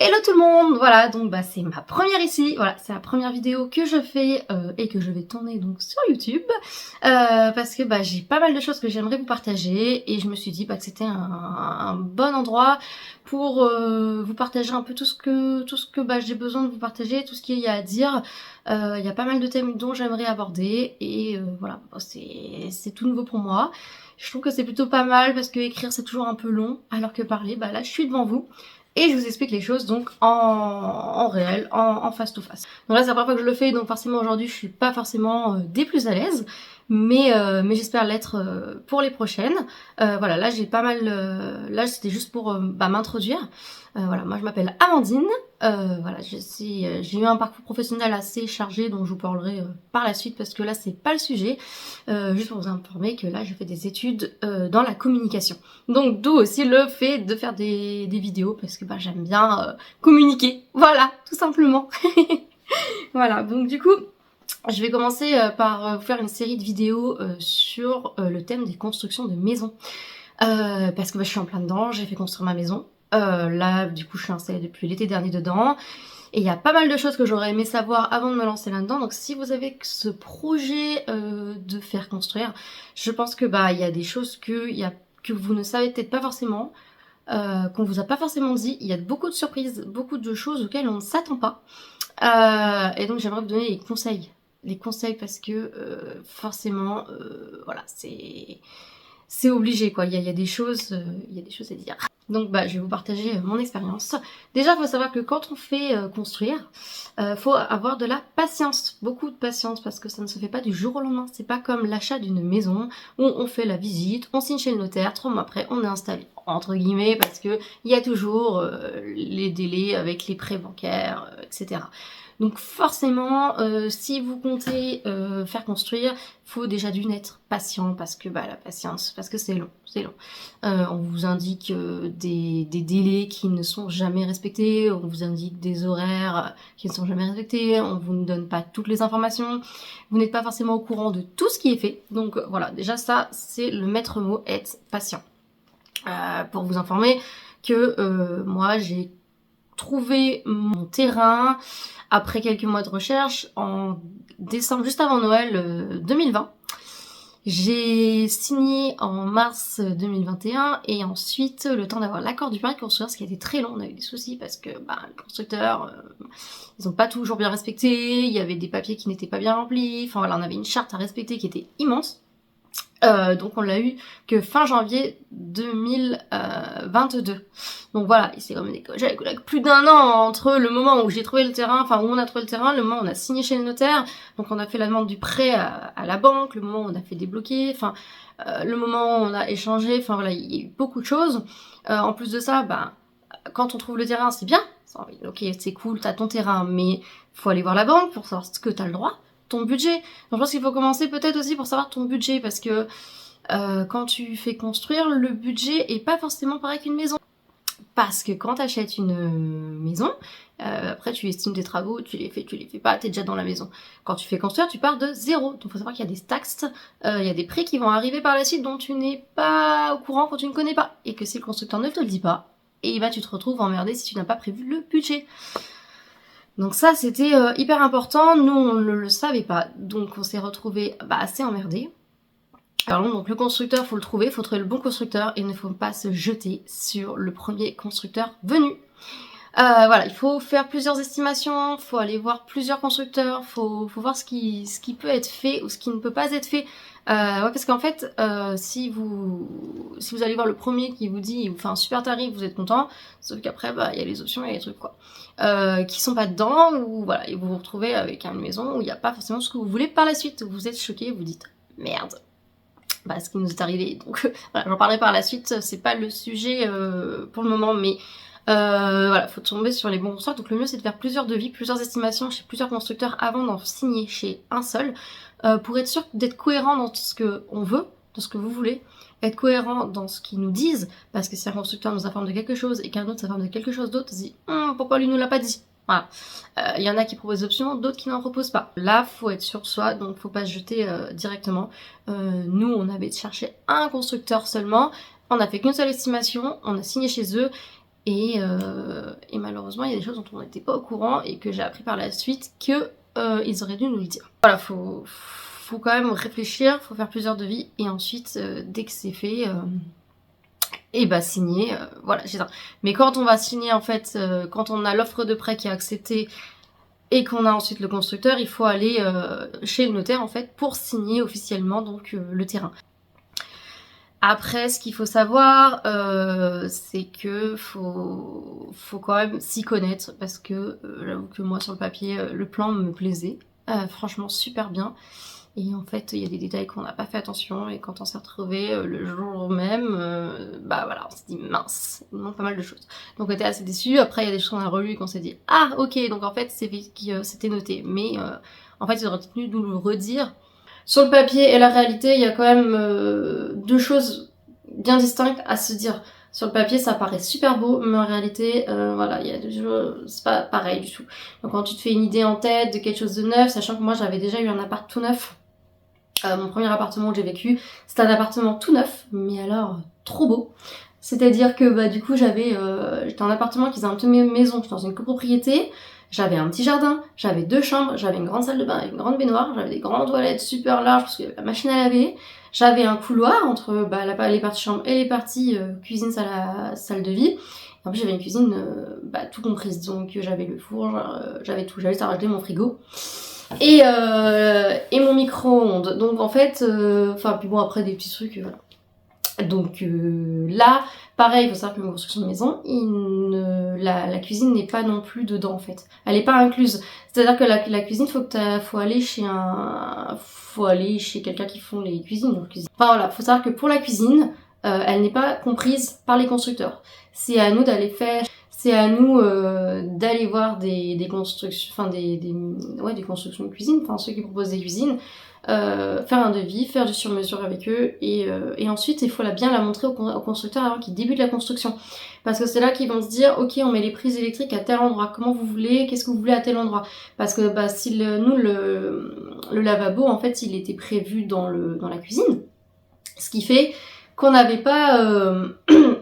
Hello tout le monde, voilà, donc c'est ma première ici, voilà, c'est la première vidéo que je fais et que je vais tourner donc sur YouTube parce que j'ai pas mal de choses que j'aimerais vous partager et je me suis dit que c'était un bon endroit pour vous partager un peu tout ce que j'ai besoin de vous partager, tout ce qu'il y a à dire. Il y a pas mal de thèmes dont j'aimerais aborder et voilà, c'est tout nouveau pour moi. Je trouve que c'est plutôt pas mal parce que écrire c'est toujours un peu long alors que parler, là je suis devant vous. Et je vous explique les choses donc en réel, en face to face. Donc là c'est la première fois que je le fais, donc forcément aujourd'hui je suis pas forcément des plus à l'aise, mais j'espère l'être pour les prochaines. Voilà, là j'ai pas mal, là c'était juste pour m'introduire. Voilà, moi je m'appelle Amandine, voilà, j'ai eu un parcours professionnel assez chargé dont je vous parlerai par la suite parce que là c'est pas le sujet, juste pour vous informer que là je fais des études dans la communication. Donc d'où aussi le fait de faire des vidéos parce que j'aime bien communiquer, voilà, tout simplement. Voilà, donc du coup je vais commencer par vous faire une série de vidéos sur le thème des constructions de maisons. Parce que je suis en plein dedans, j'ai fait construire ma maison. Là, du coup, je suis installée depuis l'été dernier dedans. Et il y a pas mal de choses que j'aurais aimé savoir avant de me lancer là-dedans. Donc si vous avez ce projet de faire construire, je pense que il y a des choses que vous ne savez peut-être pas forcément, qu'on vous a pas forcément dit. Il y a beaucoup de surprises, beaucoup de choses auxquelles on ne s'attend pas. Et donc j'aimerais vous donner les conseils. Les conseils parce que forcément, voilà, c'est obligé quoi. Il y a des choses à dire. Donc je vais vous partager mon expérience. Déjà, il faut savoir que quand on fait construire, faut avoir de la patience, beaucoup de patience, parce que ça ne se fait pas du jour au lendemain. C'est pas comme l'achat d'une maison où on fait la visite, on signe chez le notaire, 3 mois après on est installé, entre guillemets, parce que il y a toujours les délais avec les prêts bancaires, etc. Donc forcément, si vous comptez faire construire, faut déjà d'une être patient parce que la patience, parce que c'est long, c'est long. On vous indique des délais qui ne sont jamais respectés, on vous indique des horaires qui ne sont jamais respectés, on vous ne donne pas toutes les informations, vous n'êtes pas forcément au courant de tout ce qui est fait. Donc voilà, déjà ça c'est le maître mot, être patient. Pour vous informer que moi j'ai trouvé mon terrain après quelques mois de recherche en décembre, juste avant Noël 2020. J'ai signé en mars 2021 et ensuite le temps d'avoir l'accord du permis de construire, ce qui a été très long. On a eu des soucis parce que les constructeurs ils ont pas toujours bien respecté, il y avait des papiers qui n'étaient pas bien remplis, enfin voilà, on avait une charte à respecter qui était immense. Donc on l'a eu que fin janvier 2022. Donc voilà, il s'est comme j'ai plus d'un an entre le moment où j'ai trouvé le terrain, enfin où on a trouvé le terrain, le moment où on a signé chez le notaire, donc on a fait la demande du prêt à la banque, le moment où on a fait débloquer, enfin le moment où on a échangé, enfin voilà, il y a eu beaucoup de choses. En plus de ça, quand on trouve le terrain, c'est bien, ok c'est cool, t'as ton terrain, mais faut aller voir la banque pour savoir ce que t'as le droit. Ton budget. Donc je pense qu'il faut commencer peut-être aussi pour savoir ton budget parce que quand tu fais construire, le budget est pas forcément pareil qu'une maison. Parce que quand tu achètes une maison, après tu estimes tes travaux, tu les fais pas, t'es déjà dans la maison. Quand tu fais construire, tu pars de zéro. Donc faut savoir qu'il y a des taxes, il y a des prix qui vont arriver par la suite dont tu n'es pas au courant quand tu ne connais pas. Et que si le constructeur ne te le dit pas, et tu te retrouves emmerdé si tu n'as pas prévu le budget. Donc ça c'était hyper important, nous on ne le savait pas, donc on s'est retrouvés assez emmerdés. Alors donc le constructeur, faut le trouver, faut trouver le bon constructeur et il ne faut pas se jeter sur le premier constructeur venu. Voilà, il faut faire plusieurs estimations, faut aller voir plusieurs constructeurs, faut voir ce qui peut être fait ou ce qui ne peut pas être fait. Parce qu'en fait, si vous allez voir le premier qui vous dit, il vous fait un super tarif, vous êtes content, sauf qu'après, il y a les options et les trucs quoi, qui sont pas dedans, ou voilà, et vous vous retrouvez avec une maison où il n'y a pas forcément ce que vous voulez par la suite. Vous êtes choqué, vous dites merde. Ce qui nous est arrivé. Donc voilà, j'en parlerai par la suite. C'est pas le sujet pour le moment, mais voilà, faut tomber sur les bons constructeurs. Donc le mieux c'est de faire plusieurs devis, plusieurs estimations chez plusieurs constructeurs avant d'en signer chez un seul, pour être sûr d'être cohérent dans ce que on veut, dans ce que vous voulez, être cohérent dans ce qu'ils nous disent, parce que si un constructeur nous informe de quelque chose et qu'un autre s'informe de quelque chose d'autre, on se dit pourquoi lui nous l'a pas dit. Voilà. Il y en a qui proposent des options, d'autres qui n'en proposent pas. Là, faut être sûr de soi, donc faut pas se jeter directement. Nous, on avait cherché un constructeur seulement, on a fait qu'une seule estimation, on a signé chez eux, et malheureusement malheureusement il y a des choses dont on n'était pas au courant et que j'ai appris par la suite que ils auraient dû nous le dire. Voilà, faut quand même réfléchir, faut faire plusieurs devis et ensuite dès que c'est fait, et bah signer, voilà, j'ai ça. Mais quand on va signer en fait, quand on a l'offre de prêt qui est acceptée et qu'on a ensuite le constructeur, il faut aller chez le notaire en fait pour signer officiellement donc le terrain. Après, ce qu'il faut savoir, c'est que faut quand même s'y connaître parce que j'avoue que moi sur le papier, le plan me plaisait, franchement super bien. Et en fait, il y a des détails qu'on n'a pas fait attention et quand on s'est retrouvé le jour même, bah voilà, on s'est dit mince, il manque pas mal de choses. Donc on était assez déçus. Après, il y a des choses qu'on a relues et qu'on s'est dit ah ok, donc en fait c'était noté, mais en fait ils auraient tenu de nous le redire. Sur le papier et la réalité, il y a quand même deux choses bien distinctes à se dire. Sur le papier, ça paraît super beau, mais en réalité, voilà, il y a deux choses, c'est pas pareil du tout. Donc quand tu te fais une idée en tête de quelque chose de neuf, sachant que moi j'avais déjà eu un appart tout neuf, mon premier appartement que j'ai vécu, c'était un appartement tout neuf, mais alors trop beau. C'est-à-dire que bah du coup j'étais un appartement qui faisait un peu maison, j'étais dans une copropriété. J'avais un petit jardin, j'avais 2 chambres, j'avais une grande salle de bain avec une grande baignoire, j'avais des grandes toilettes super larges parce qu'il y avait la machine à laver. J'avais un couloir entre les parties chambre et les parties cuisine, salle de vie. Et en plus j'avais une cuisine tout comprise, donc j'avais le four, j'avais tout, j'avais juste à rajouter mon frigo. Et mon micro-ondes. Donc en fait, puis bon après des petits trucs, voilà. Donc là, pareil, il faut savoir que une construction de maison, la cuisine n'est pas non plus dedans en fait. Elle n'est pas incluse. C'est-à-dire que la cuisine, faut aller chez quelqu'un qui font les cuisines. Donc, enfin voilà, faut savoir que pour la cuisine, elle n'est pas comprise par les constructeurs. C'est à nous d'aller faire. C'est à nous d'aller voir des constructions, des constructions de cuisine, enfin ceux qui proposent des cuisines, faire un devis, faire du sur-mesure avec eux et ensuite il faut bien la montrer au constructeur avant qu'il débute la construction. Parce que c'est là qu'ils vont se dire ok on met les prises électriques à tel endroit, comment vous voulez, qu'est-ce que vous voulez à tel endroit. Parce que si le lavabo en fait il était prévu dans la cuisine, ce qui fait qu'on n'avait pas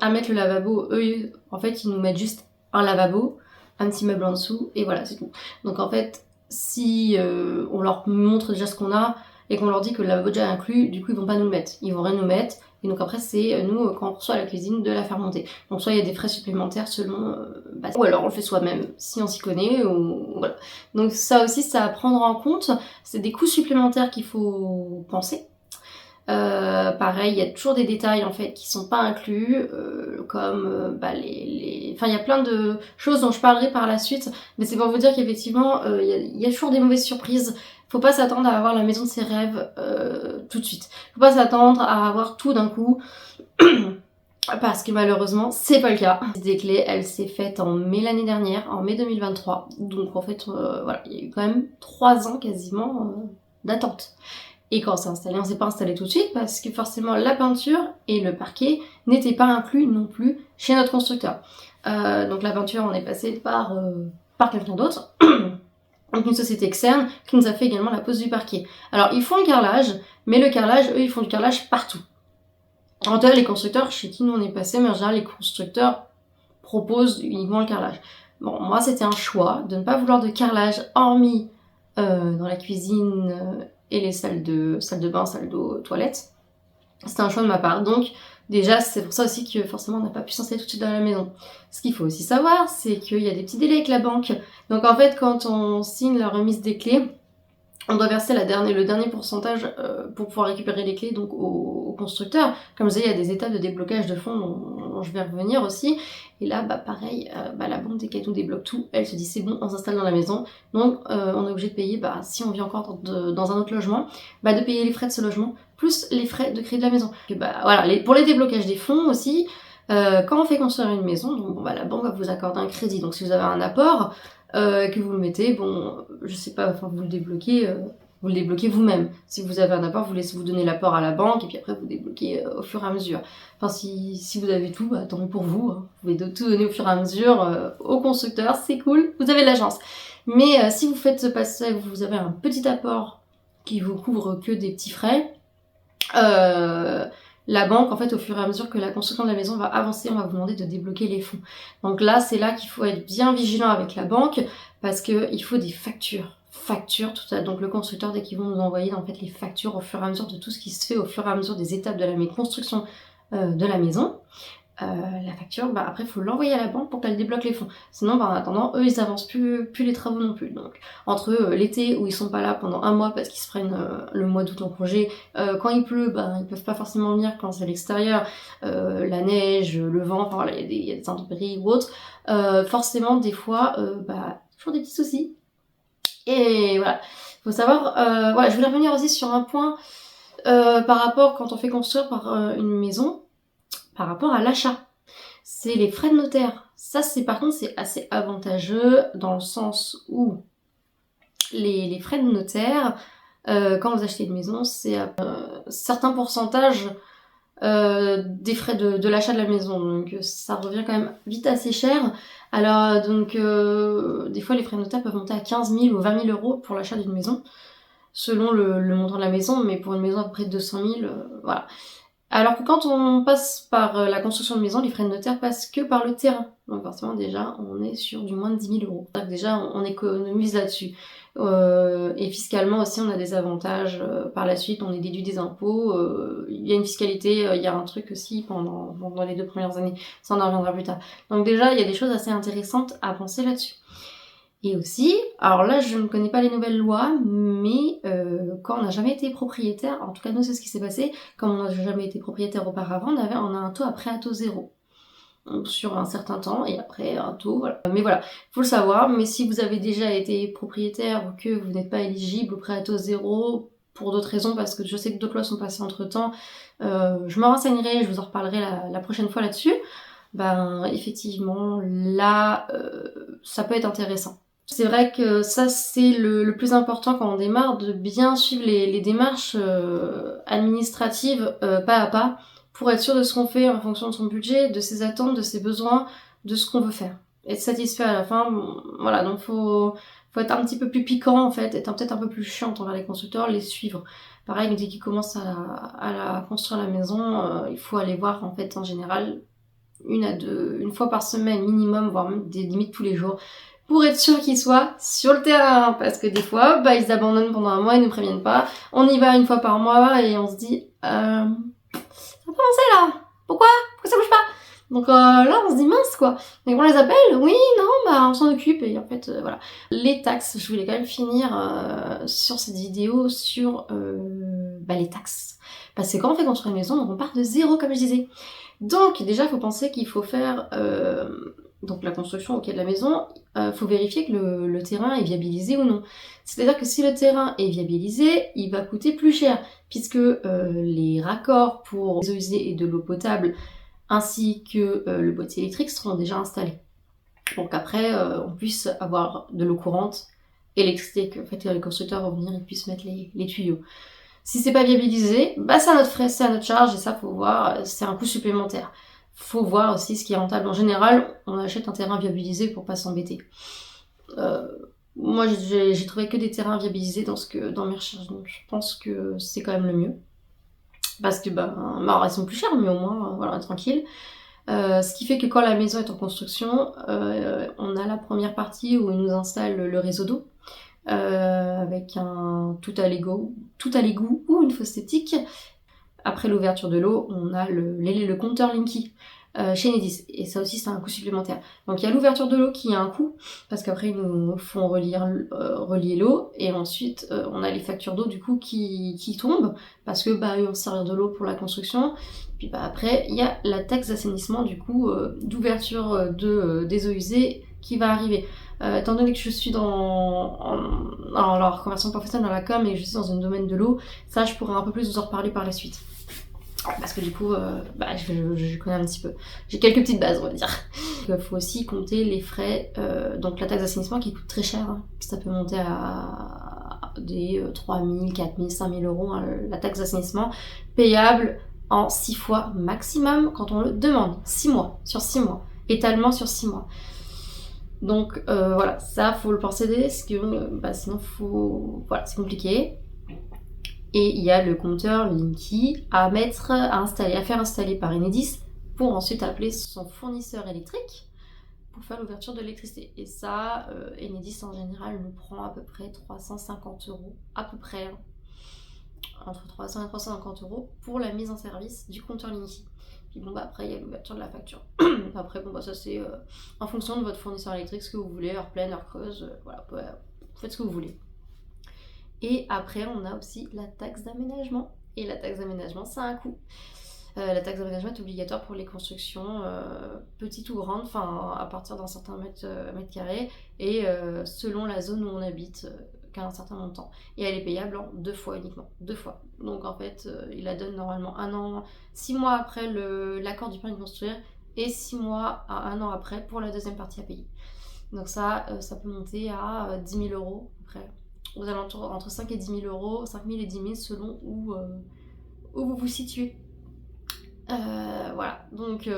à mettre le lavabo, eux en fait ils nous mettent juste un lavabo, un petit meuble en dessous et voilà c'est tout. Donc en fait si on leur montre déjà ce qu'on a et qu'on leur dit que le lavabo déjà inclus, du coup ils vont pas nous le mettre, ils vont rien nous mettre et donc après c'est nous quand on reçoit la cuisine de la faire monter. Donc soit il y a des frais supplémentaires selon ou alors on le fait soi-même si on s'y connaît ou voilà. Donc ça aussi c'est à prendre en compte, c'est des coûts supplémentaires qu'il faut penser. Pareil, il y a toujours des détails en fait qui sont pas inclus, comme il y a plein de choses dont je parlerai par la suite, mais c'est pour vous dire qu'effectivement il y a toujours des mauvaises surprises. Faut pas s'attendre à avoir la maison de ses rêves tout de suite. Faut pas s'attendre à avoir tout d'un coup. Parce que malheureusement, c'est pas le cas. Des clés, elle s'est faite en mai l'année dernière, en mai 2023. Donc en fait, voilà, il y a eu quand même 3 ans quasiment d'attente. Et quand on s'est installé, on s'est pas installé tout de suite parce que forcément la peinture et le parquet n'étaient pas inclus non plus chez notre constructeur. Donc la peinture, on est passé par quelqu'un d'autre. Donc une société externe qui nous a fait également la pose du parquet. Alors ils font le carrelage, mais le carrelage, eux, ils font du carrelage partout. En tout cas, les constructeurs chez qui nous on est passé, mais en général les constructeurs proposent uniquement le carrelage. Bon, moi c'était un choix de ne pas vouloir de carrelage hormis dans la cuisine et les salles de bain, salles d'eau, toilettes. C'était un choix de ma part. Donc déjà c'est pour ça aussi que forcément on n'a pas pu s'installer tout de suite dans la maison. Ce qu'il faut aussi savoir, c'est qu'il y a des petits délais avec la banque. Donc en fait quand on signe la remise des clés, on doit verser le dernier pourcentage pour pouvoir récupérer les clés donc au constructeur. Comme je disais, il y a des étapes de déblocage de fonds dont je vais revenir aussi. Et là, pareil, la banque, dès qu'elle nous débloque tout, elle se dit c'est bon, on s'installe dans la maison. Donc on est obligé de payer, si on vit encore dans un autre logement, de payer les frais de ce logement, plus les frais de crédit de la maison. Et voilà, pour les déblocages des fonds aussi, quand on fait construire une maison, donc, la banque va vous accorder un crédit. Donc si vous avez un apport, que vous le mettez, je sais pas, vous le débloquez vous-même. Si vous avez un apport, vous donnez l'apport à la banque et puis après vous débloquez au fur et à mesure. Enfin si vous avez tout, tant mieux pour vous, hein. Vous pouvez tout donner au fur et à mesure au constructeur, c'est cool, vous avez de la chance. Mais si vous faites ce passage, vous avez un petit apport qui vous couvre que des petits frais, la banque, en fait, au fur et à mesure que la construction de la maison va avancer, on va vous demander de débloquer les fonds. Donc là, c'est là qu'il faut être bien vigilant avec la banque, parce qu'il faut des factures. Tout ça. Donc le constructeur, dès qu'ils vont nous envoyer en fait les factures au fur et à mesure de tout ce qui se fait, au fur et à mesure des étapes de la construction de la maison, la facture, après il faut l'envoyer à la banque pour qu'elle débloque les fonds. Sinon, en attendant, eux ils avancent plus les travaux non plus. Donc entre l'été où ils sont pas là pendant un mois parce qu'ils se prennent le mois d'août en congé, quand il pleut, ils peuvent pas forcément venir quand c'est à l'extérieur, la neige, le vent, enfin voilà, il y a des intempéries ou autres, forcément des fois, toujours des petits soucis. Et voilà, faut savoir, je voulais revenir aussi sur un point par rapport quand on fait construire par une maison, par rapport à l'achat. C'est les frais de notaire. Ça, par contre, c'est assez avantageux dans le sens où les frais de notaire, quand vous achetez une maison, c'est certains pourcentages des frais de l'achat de la maison. Donc ça revient quand même vite assez cher. Alors donc des fois les frais de notaire peuvent monter à 15 000 ou 20 000 euros pour l'achat d'une maison, selon le montant de la maison, mais pour une maison à peu près de 200 000, voilà. Alors que quand on passe par la construction de maison, les frais de notaire passent que par le terrain. Donc forcément déjà, on est sur du moins de 10 000 euros. Donc déjà, on économise là-dessus. Et fiscalement aussi, on a des avantages. Par la suite, on est déduit des impôts. Il y a une fiscalité, il y a un truc aussi pendant les 2 premières années. Ça, on en reviendra plus tard. Donc déjà, il y a des choses assez intéressantes à penser là-dessus. Et aussi, alors là je ne connais pas les nouvelles lois, mais quand on n'a jamais été propriétaire, en tout cas nous c'est ce qui s'est passé, comme on n'a jamais été propriétaire auparavant, on a un taux après un taux zéro. Donc, sur un certain temps, et après un taux, voilà. Mais voilà, faut le savoir, mais si vous avez déjà été propriétaire ou que vous n'êtes pas éligible au prêt à taux zéro, pour d'autres raisons, parce que je sais que d'autres lois sont passées entre temps, je me renseignerai, je vous en reparlerai la prochaine fois là-dessus, effectivement, là, ça peut être intéressant. C'est vrai que ça c'est le plus important quand on démarre, de bien suivre les démarches administratives pas à pas pour être sûr de ce qu'on fait en fonction de son budget, de ses attentes, de ses besoins, de ce qu'on veut faire. Être satisfait à la fin, voilà, donc faut être un petit peu plus piquant en fait, être peut-être un peu plus chiant envers les constructeurs, les suivre. Pareil, dès qu'ils commencent à construire la maison, il faut aller voir en fait en général une fois par semaine minimum, voire même des limites tous les jours, pour être sûr qu'ils soient sur le terrain, parce que des fois, ils abandonnent pendant un mois, ils nous préviennent pas, on y va une fois par mois, et on se dit, ça va commencer là, pourquoi ça bouge pas? Donc là, on se dit mince quoi, et on les appelle, oui, non, on s'en occupe, et en fait, voilà. Les taxes, je voulais quand même finir sur cette vidéo sur les taxes, parce que quand on fait construire une maison, on part de zéro, comme je disais. Donc déjà, il faut penser qu'il faut faire donc la construction de la maison, faut vérifier que le terrain est viabilisé ou non. C'est-à-dire que si le terrain est viabilisé, il va coûter plus cher, puisque les raccords pour les eaux usées et de l'eau potable, ainsi que le boîtier électrique seront déjà installés. Donc après, on puisse avoir de l'eau courante, électrique, en fait les constructeurs vont venir et puissent mettre les tuyaux. Si c'est pas viabilisé, c'est à notre frais, c'est à notre charge, et ça faut voir, c'est un coût supplémentaire. Faut voir aussi ce qui est rentable. En général, on achète un terrain viabilisé pour pas s'embêter. Moi, j'ai trouvé que des terrains viabilisés dans mes recherches, donc je pense que c'est quand même le mieux. Parce que ils sont plus chers, mais au moins, voilà, tranquille. Ce qui fait que quand la maison est en construction, on a la première partie où ils nous installent le réseau d'eau. Avec un tout à l'égout ou une fosse septique. Après l'ouverture de l'eau, on a le compteur Linky chez Enedis, et ça aussi c'est un coût supplémentaire. Donc il y a l'ouverture de l'eau qui a un coût, parce qu'après ils nous font relier l'eau, et ensuite on a les factures d'eau du coup qui tombent, parce que ils vont servir de l'eau pour la construction. Puis après il y a la taxe d'assainissement du coup d'ouverture des eaux usées qui va arriver. Étant donné que je suis dans la reconversion professionnelle dans la com et que je suis dans un domaine de l'eau, ça je pourrais un peu plus vous en reparler par la suite. Parce que du coup, je connais un petit peu. J'ai quelques petites bases, on va dire. Il faut aussi compter les frais, donc la taxe d'assainissement qui coûte très cher. Hein. Ça peut monter à des 3 000, 4 000, 5 000 euros, hein, la taxe d'assainissement, payable en 6 fois maximum quand on le demande. 6 mois, sur 6 mois. Étalement sur 6 mois. Donc voilà, ça faut le penser, parce que sinon c'est compliqué. Et il y a le compteur Linky à faire installer par Enedis pour ensuite appeler son fournisseur électrique pour faire l'ouverture de l'électricité. Et ça, Enedis en général nous prend à peu près 350 euros, à peu près, hein, entre 300 et 350 euros pour la mise en service du compteur Linky. Puis bon, bah après, il y a l'ouverture de la facture. Après, bon, bah ça c'est en fonction de votre fournisseur électrique, ce que vous voulez, heure pleine, heure creuse, voilà, vous faites ce que vous voulez. Et après, on a aussi la taxe d'aménagement. Et la taxe d'aménagement, ça a un coût. La taxe d'aménagement est obligatoire pour les constructions petites ou grandes, enfin à partir d'un certain mètre carré, et selon la zone où on habite, qu'à un certain montant. Et elle est payable en 2 fois uniquement. 2 fois. Donc en fait, il la donne normalement 1 an, 6 mois après l'accord du permis de construire, et 6 mois à 1 an après pour la deuxième partie à payer. Donc ça peut monter à 10 000 euros après. Aux alentours entre 5 et 10 000 euros, 5 000 et 10 000 selon où vous vous situez. Voilà, donc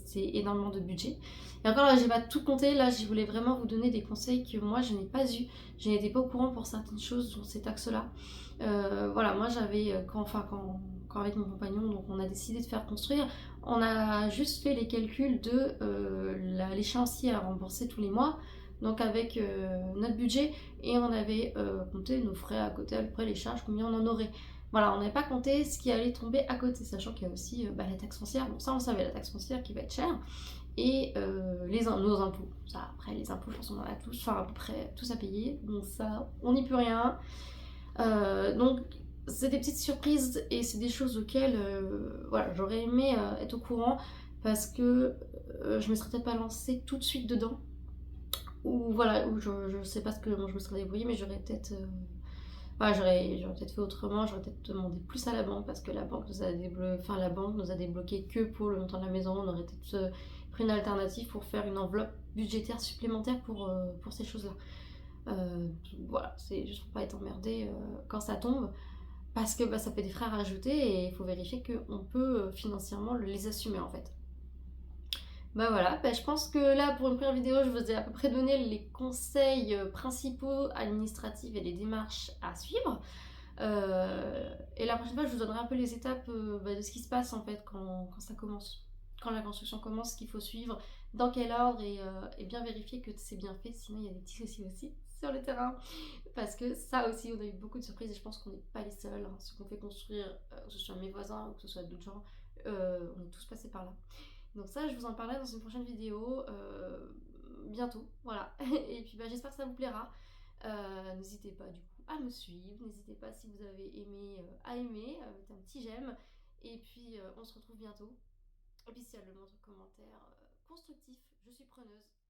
c'est énormément de budget. Et encore là, j'ai pas tout compté, là je voulais vraiment vous donner des conseils que moi je n'ai pas eu. Je n'étais pas au courant pour certaines choses sur ces taxes-là. Voilà, moi j'avais, quand avec mon compagnon, donc on a décidé de faire construire, on a juste fait les calculs de l'échéancier à rembourser tous les mois, donc avec notre budget, et on avait compté nos frais à côté, à peu près les charges, combien on en aurait. Voilà, on n'avait pas compté ce qui allait tomber à côté, sachant qu'il y a aussi la taxe foncière. Bon, ça on savait, la taxe foncière qui va être chère. Et nos impôts. Ça, après, les impôts, je pense qu'on en a tous, enfin à peu près tous à payer. Donc ça, on n'y peut rien. Donc c'est des petites surprises et c'est des choses auxquelles voilà, j'aurais aimé être au courant parce que je me serais peut-être pas lancée tout de suite dedans. Ou voilà, ou je sais pas comment je me serais débrouillée, mais j'aurais peut-être j'aurais peut-être fait autrement, j'aurais peut-être demandé plus à la banque parce que la banque nous a débloqué que pour le montant de la maison. On aurait peut-être pris une alternative pour faire une enveloppe budgétaire supplémentaire pour ces choses-là. Voilà, c'est juste pour pas être emmerdé quand ça tombe parce que ça fait des frais à rajouter et il faut vérifier qu'on peut financièrement les assumer en fait. Voilà, je pense que là pour une première vidéo je vous ai à peu près donné les conseils principaux administratifs et les démarches à suivre. Et la prochaine fois, je vous donnerai un peu les étapes de ce qui se passe en fait quand ça commence. Quand la construction commence, ce qu'il faut suivre, dans quel ordre et bien vérifier que c'est bien fait, sinon il y a des petits soucis aussi sur le terrain. Parce que ça aussi, on a eu beaucoup de surprises et je pense qu'on n'est pas les seuls. Hein. Ce qu'on fait construire, que ce soit mes voisins ou que ce soit d'autres gens, on est tous passés par là. Donc ça, je vous en parlerai dans une prochaine vidéo bientôt. Voilà. Et puis j'espère que ça vous plaira. N'hésitez pas du coup à me suivre, n'hésitez pas si vous avez aimé à aimer, mettez un petit j'aime et puis on se retrouve bientôt. Et puis s'il y a le moindre commentaire constructif, je suis preneuse.